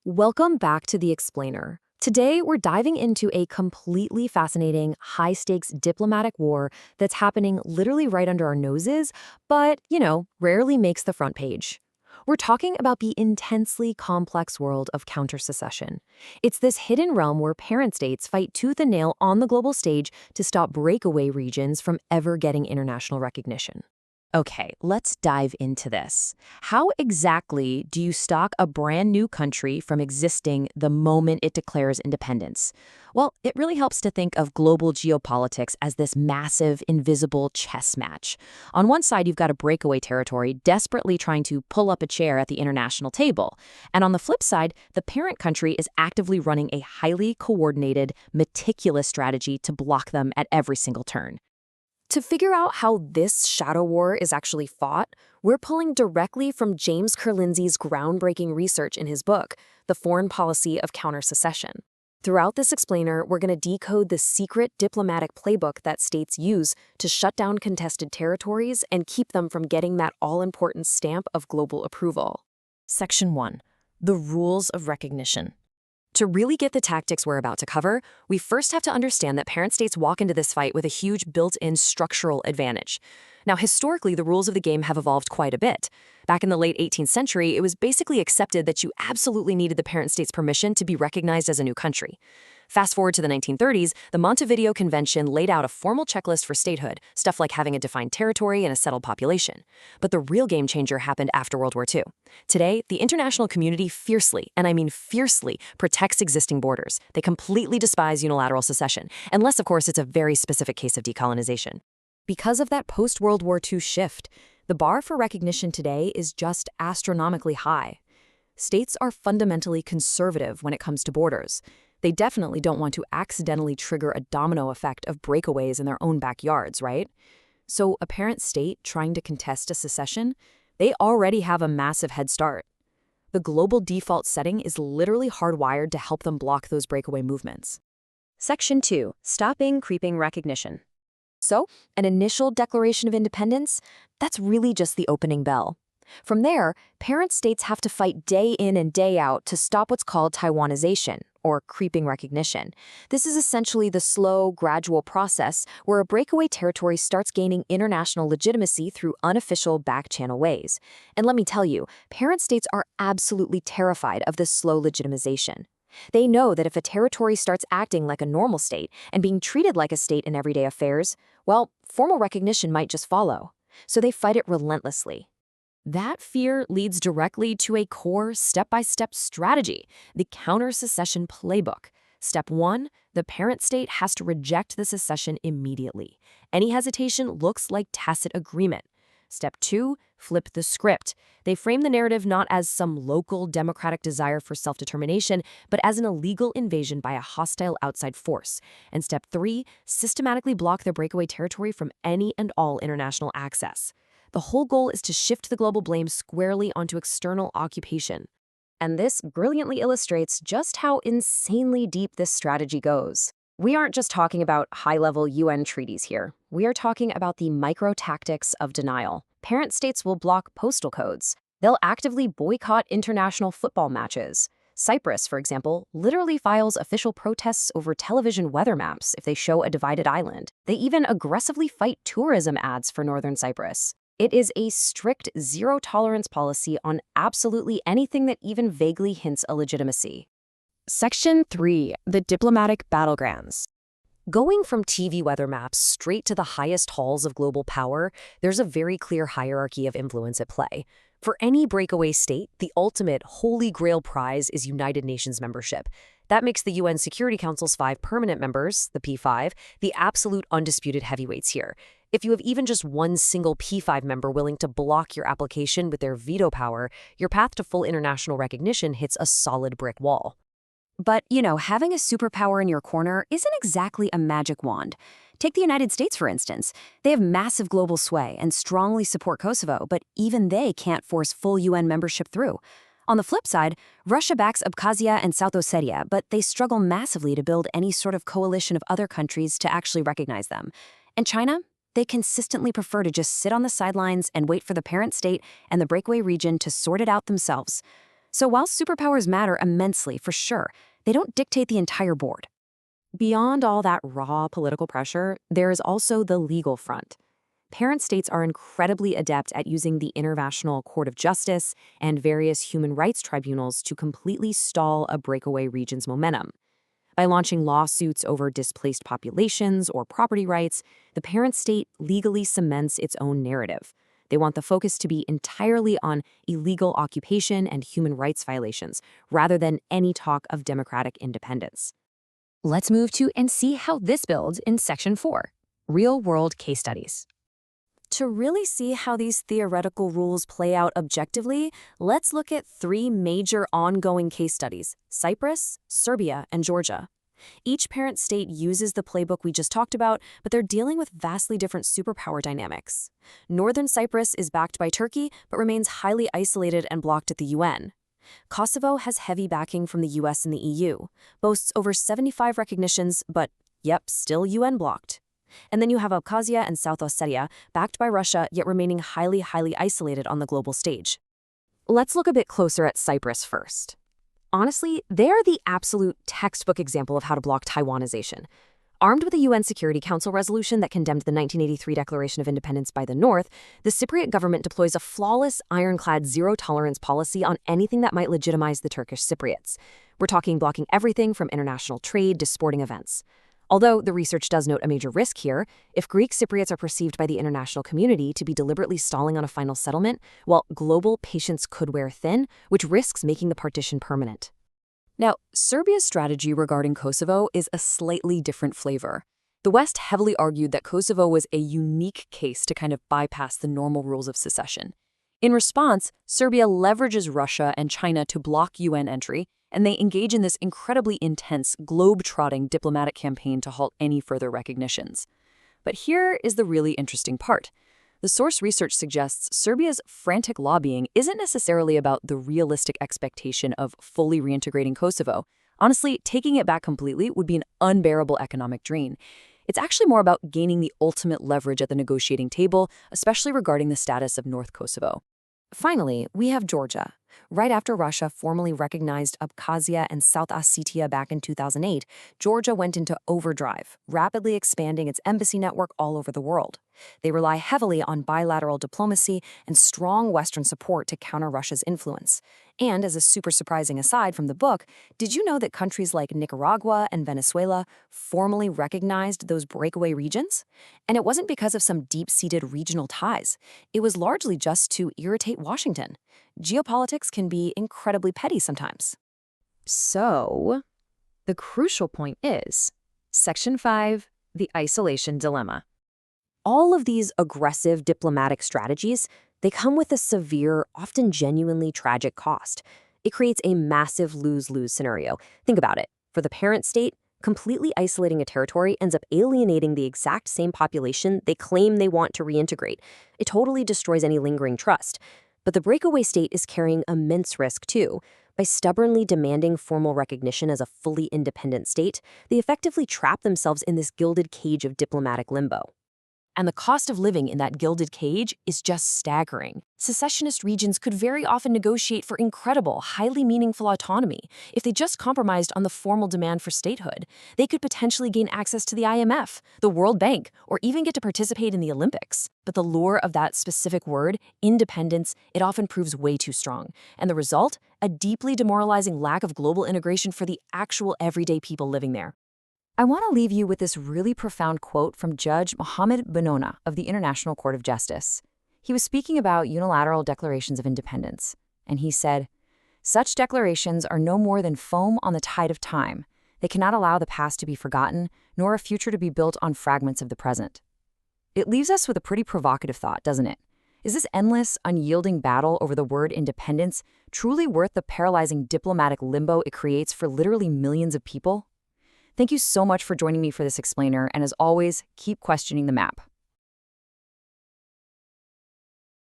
Welcome back to The Explainer. Today, we're diving into a completely fascinating, high-stakes diplomatic war that's happening literally right under our noses, but, rarely makes the front page. We're talking about the intensely complex world of counter-secession. It's this hidden realm where parent states fight tooth and nail on the global stage to stop breakaway regions from ever getting international recognition. Okay, let's dive into this. How exactly do you stop a brand new country from existing the moment it declares independence? Well, it really helps to think of global geopolitics as this massive, invisible chess match. On one side, you've got a breakaway territory desperately trying to pull up a chair at the international table. And on the flip side, the parent country is actively running a highly coordinated, meticulous strategy to block them at every single turn. To figure out how this shadow war is actually fought, we're pulling directly from James Kerlindsey's groundbreaking research in his book, The Foreign Policy of Counter-Secession. Throughout this explainer, we're going to decode the secret diplomatic playbook that states use to shut down contested territories and keep them from getting that all-important stamp of global approval. Section 1. The Rules of Recognition. To really get the tactics we're about to cover, we first have to understand that parent states walk into this fight with a huge built-in structural advantage. Now, historically, the rules of the game have evolved quite a bit. Back in the late 18th century, it was basically accepted that you absolutely needed the parent state's permission to be recognized as a new country. Fast forward to the 1930s, the Montevideo Convention laid out a formal checklist for statehood, stuff like having a defined territory and a settled population. But the real game changer happened after World War II. Today, the international community fiercely, and I mean fiercely, protects existing borders. They completely despise unilateral secession, unless, of course, it's a very specific case of decolonization. Because of that post-World War II shift, the bar for recognition today is just astronomically high. States are fundamentally conservative when it comes to borders. They definitely don't want to accidentally trigger a domino effect of breakaways in their own backyards, right? So a parent state trying to contest a secession, they already have a massive head start. The global default setting is literally hardwired to help them block those breakaway movements. Section 2. Stopping creeping recognition. So, an initial declaration of independence, that's really just the opening bell. From there, parent states have to fight day in and day out to stop what's called Taiwanization, or creeping recognition. This is essentially the slow, gradual process where a breakaway territory starts gaining international legitimacy through unofficial back-channel ways. And let me tell you, parent states are absolutely terrified of this slow legitimization. They know that if a territory starts acting like a normal state and being treated like a state in everyday affairs, well, formal recognition might just follow. So they fight it relentlessly. That fear leads directly to a core step-by-step strategy, the counter-secession playbook. Step 1, the parent state has to reject the secession immediately. Any hesitation looks like tacit agreement. Step 2, flip the script. They frame the narrative not as some local democratic desire for self-determination, but as an illegal invasion by a hostile outside force. And Step 3, systematically block their breakaway territory from any and all international access. The whole goal is to shift the global blame squarely onto external occupation. And this brilliantly illustrates just how insanely deep this strategy goes. We aren't just talking about high-level UN treaties here. We are talking about the micro-tactics of denial. Parent states will block postal codes. They'll actively boycott international football matches. Cyprus, for example, literally files official protests over television weather maps if they show a divided island. They even aggressively fight tourism ads for northern Cyprus. It is a strict zero-tolerance policy on absolutely anything that even vaguely hints a legitimacy. Section 3. The Diplomatic Battlegrounds. Going from TV weather maps straight to the highest halls of global power, there's a very clear hierarchy of influence at play. For any breakaway state, the ultimate holy grail prize is United Nations membership. That makes the UN Security Council's 5 permanent members, the P5, the absolute undisputed heavyweights here. If you have even just one single P5 member willing to block your application with their veto power, your path to full international recognition hits a solid brick wall. But, having a superpower in your corner isn't exactly a magic wand. Take the United States, for instance. They have massive global sway and strongly support Kosovo, but even they can't force full UN membership through. On the flip side, Russia backs Abkhazia and South Ossetia, but they struggle massively to build any sort of coalition of other countries to actually recognize them. And China? They consistently prefer to just sit on the sidelines and wait for the parent state and the breakaway region to sort it out themselves. So while superpowers matter immensely for sure, they don't dictate the entire board. Beyond all that raw political pressure, there is also the legal front. Parent states are incredibly adept at using the International Court of Justice and various human rights tribunals to completely stall a breakaway region's momentum. By launching lawsuits over displaced populations or property rights, the parent state legally cements its own narrative. They want the focus to be entirely on illegal occupation and human rights violations, rather than any talk of democratic independence. Let's move to and see how this builds in Section 4, Real-World Case Studies. To really see how these theoretical rules play out objectively, let's look at 3 major ongoing case studies: Cyprus, Serbia, and Georgia. Each parent state uses the playbook we just talked about, but they're dealing with vastly different superpower dynamics. Northern Cyprus is backed by Turkey, but remains highly isolated and blocked at the UN. Kosovo has heavy backing from the US and the EU, boasts over 75 recognitions, but, yep, still UN blocked. And then you have Abkhazia and South Ossetia, backed by Russia, yet remaining highly isolated on the global stage. Let's look a bit closer at Cyprus first. Honestly, they are the absolute textbook example of how to block Taiwanization. Armed with a UN Security Council resolution that condemned the 1983 Declaration of Independence by the North, the Cypriot government deploys a flawless, ironclad zero-tolerance policy on anything that might legitimize the Turkish Cypriots. We're talking blocking everything from international trade to sporting events. Although the research does note a major risk here, if Greek Cypriots are perceived by the international community to be deliberately stalling on a final settlement, well, global patience could wear thin, which risks making the partition permanent. Now, Serbia's strategy regarding Kosovo is a slightly different flavor. The West heavily argued that Kosovo was a unique case to kind of bypass the normal rules of secession. In response, Serbia leverages Russia and China to block UN entry, and they engage in this incredibly intense, globe-trotting diplomatic campaign to halt any further recognitions. But here is the really interesting part. The source research suggests Serbia's frantic lobbying isn't necessarily about the realistic expectation of fully reintegrating Kosovo. Honestly, taking it back completely would be an unbearable economic drain. It's actually more about gaining the ultimate leverage at the negotiating table, especially regarding the status of North Kosovo. Finally, we have Georgia. Right after Russia formally recognized Abkhazia and South Ossetia back in 2008, Georgia went into overdrive, rapidly expanding its embassy network all over the world. They rely heavily on bilateral diplomacy and strong Western support to counter Russia's influence. And as a super surprising aside from the book, did you know that countries like Nicaragua and Venezuela formally recognized those breakaway regions? And it wasn't because of some deep-seated regional ties. It was largely just to irritate Washington. Geopolitics can be incredibly petty sometimes. So, the crucial point is, Section 5, the isolation dilemma. All of these aggressive diplomatic strategies, they come with a severe, often genuinely tragic cost. It creates a massive lose-lose scenario. Think about it. For the parent state, completely isolating a territory ends up alienating the exact same population they claim they want to reintegrate. It totally destroys any lingering trust. But the breakaway state is carrying immense risk too. By stubbornly demanding formal recognition as a fully independent state, they effectively trap themselves in this gilded cage of diplomatic limbo. And the cost of living in that gilded cage is just staggering. Secessionist regions could very often negotiate for incredible, highly meaningful autonomy. If they just compromised on the formal demand for statehood, they could potentially gain access to the IMF, the World Bank, or even get to participate in the Olympics. But the lure of that specific word, independence, it often proves way too strong. And the result? A deeply demoralizing lack of global integration for the actual everyday people living there. I want to leave you with this really profound quote from Judge Mohammed Benona of the International Court of Justice. He was speaking about unilateral declarations of independence, and he said, "Such declarations are no more than foam on the tide of time. They cannot allow the past to be forgotten, nor a future to be built on fragments of the present." It leaves us with a pretty provocative thought, doesn't it? Is this endless, unyielding battle over the word independence truly worth the paralyzing diplomatic limbo it creates for literally millions of people? Thank you so much for joining me for this explainer, and as always, keep questioning the map.